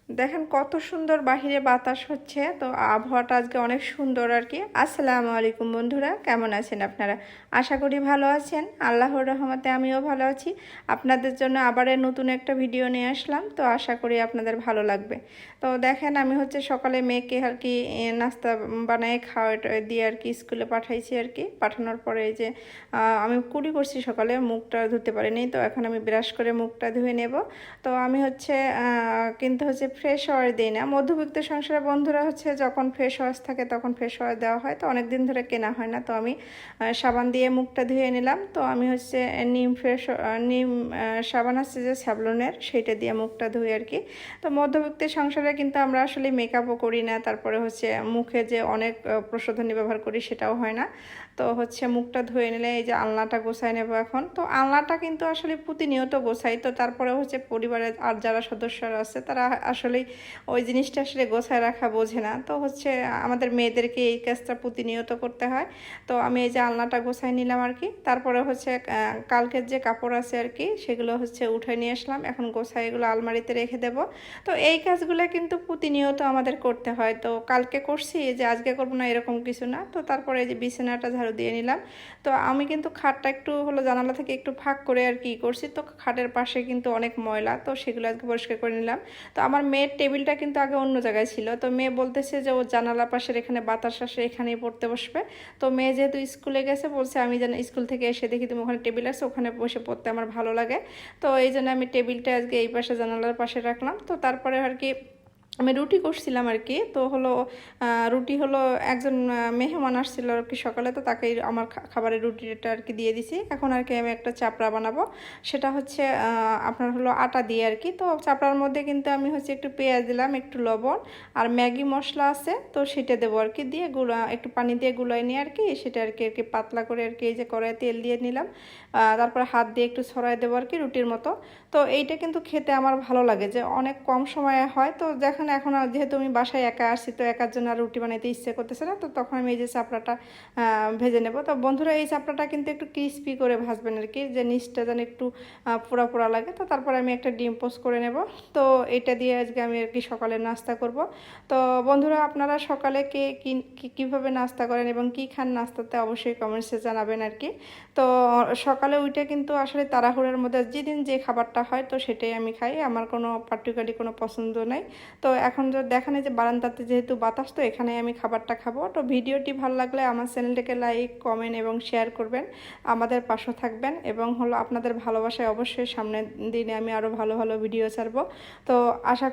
দেখেন কত সুন্দর বাহিরে বাতাস হচ্ছে, তো আবহাওয়াটা আজকে অনেক সুন্দর আর কি। আসসালামু আলাইকুম বন্ধুরা, কেমন আছেন আপনারা? আশা করি ভালো আছেন। আল্লাহর রহমতে আমিও ভালো আছি। আপনাদের জন্য আবার নতুন একটা ভিডিও নিয়ে আসলাম, তো আশা করি আপনাদের ভালো লাগবে। তো দেখেন আমি হচ্ছে সকালে মেয়েকে আর কি নাস্তা বানিয়ে খাওয়া দিয়ে আর কি স্কুলে পাঠাইছি আর কি। পাঠানোর পরে এই যে আমি কুড়ি করছি সকালে, মুখটা ধুতে পারিনি, তো এখন আমি ব্রাশ করে মুখটা ধুয়ে নেব। তো আমি হচ্ছে কিন্তু হচ্ছে ফ্রেশ ওয়াশ দিই না। মধ্যবিত্ত সংসারের বন্ধুরা হচ্ছে যখন ফ্রেশ ওয়াশ থাকে তখন ফ্রেশ ওয়াশ দেওয়া হয়, তো অনেক দিন ধরে কেনা হয় না। তো আমি সাবান দিয়ে মুখটা ধুয়ে নিলাম। তো আমি হচ্ছে নিম সাবান আছে যে স্যাভলনের, সেইটা দিয়ে মুখটা ধুই আর কি। তো মধ্যবিত্ত সংসারে কিন্তু আমরা আসলে মেকআপও করি না, তারপরে হচ্ছে মুখে যে অনেক প্রসাধনী ব্যবহার করি সেটাও হয় না। তো হচ্ছে মুখটা ধুয়ে নিলে এই যে আলনাটা গোছাই নেব এখন। তো আলনাটা কিন্তু আসলে প্রতিনিয়ত গোছাই, তো তারপরে হচ্ছে পরিবারের আর যারা সদস্যরা আছে তারা আসলে ওই জিনিসটা আসলে গোছায় রাখা বোঝে না। তো হচ্ছে আমাদের মেয়েদেরকে এই কাজটা প্রতিনিয়ত করতে হয়। তো আমি এই যে আলনাটা গোছাই নিলাম আর কি। তারপরে হচ্ছে কালকের যে কাপড় আছে আর কি সেগুলো হচ্ছে উঠাই নিয়ে আসলাম, এখন গোছাই এগুলো আলমারিতে রেখে দেব। তো এই কাজগুলো কিন্তু প্রতিনিয়ত আমাদের করতে হয়। তো কালকে করছি, যে আজকে করবো না এরকম কিছু না। তো তারপরে এই যে বিছানাটা ঝাড়ু দিয়ে নিলাম। তো আমি কিন্তু খাটটা একটু হলো জানালা থেকে একটু ফাঁক করে আর কি করছি, তো খাটের পাশে কিন্তু অনেক ময়লা, তো সেগুলো আজকে পরিষ্কার করে নিলাম। তো আমার মেয়ের টেবিলটা কিন্তু আগে অন্য জায়গায় ছিল, তো মেয়ে বলতেছে যে ও জানালা পাশের এখানে বাতাস আসে এখানেই পড়তে বসবে। তো মেয়ে যেহেতু স্কুলে গেছে বলছে আমি যেন স্কুল থেকে এসে দেখি তুমি ওখানে টেবিল আছে, ওখানে বসে পড়তে আমার ভালো লাগে। তো এই জন্য আমি টেবিলটা আজকে এই পাশে জানালার পাশে রাখলাম। তো তারপরে আর কি আমি রুটি করছিলাম আর কি। তো হলো রুটি হলো একজন মেহমান আসছিল আর কি সকালে, তো তাকে আমার খাবারের রুটিটা আর কি দিয়ে দিছি। এখন আর কি আমি একটা চাপড়া বানাবো, সেটা হচ্ছে আপনার হলো আটা দিয়ে আর কি। তো চাপড়ার মধ্যে কিন্তু আমি হচ্ছে একটু পেঁয়াজ দিলাম, একটু লবণ আর ম্যাগি মশলা আছে তো সেটা দেবো আর কি, দিয়ে একটু পানি দিয়ে গুলাই নিয়ে আর কি সেটা আর কি পাতলা করে আর কি এই যে কড়াইয়ে তেল দিয়ে নিলাম। তারপরে হাত দিয়ে একটু ছড়াই দেবো আর কি রুটির মতো। তো এইটা কিন্তু খেতে আমার ভালো লাগে, যে অনেক কম সময়ে হয়। তো দেখেন এখন যেহেতু আমি বাসায় একা আসছি, তো একার জন্য আর রুটি বানাইতে ইচ্ছে করতেছে না, তো তখন আমি এই যে চাপড়াটা ভেজে নেব। তো বন্ধুরা এই চাপড়াটা কিন্তু একটু ক্রিস্পি করে ভাজবেন আর কি, যে নিচটা যেন একটু পোড়া পোড়া লাগে। তো তারপরে আমি একটা ডিম পোস্ট করে নেব। তো এটা দিয়ে আজকে আমি আর কি সকালে নাস্তা করব। তো বন্ধুরা আপনারা সকালে কীভাবে নাস্তা করেন এবং কী খান নাস্তাতে অবশ্যই কমেন্টসে জানাবেন আর কি। তো সকালে উঠে কিন্তু আসলে তাড়াহুড়োর মধ্যে যেদিন যে খাবারটা হয় তো সেটাই আমি খাই, আমার কোনো পার্টিকুলারলি কোনো পছন্দ নেই। তো এখন যদি দেখেন যে বারান্দাতে যেহেতু বাতাস, তো এখানে আমি খাবারটা খাবো। তো ভিডিওটি ভালো লাগলে আমার চ্যানেলটাকে লাইক কমেন্ট এবং শেয়ার করবেন, আমাদের পাশে থাকবেন, এবং হলো আপনাদের ভালোবাসায় অবশ্যই সামনের দিনে আমি আরও ভালো ভালো ভিডিও ছাড়বো। তো আশা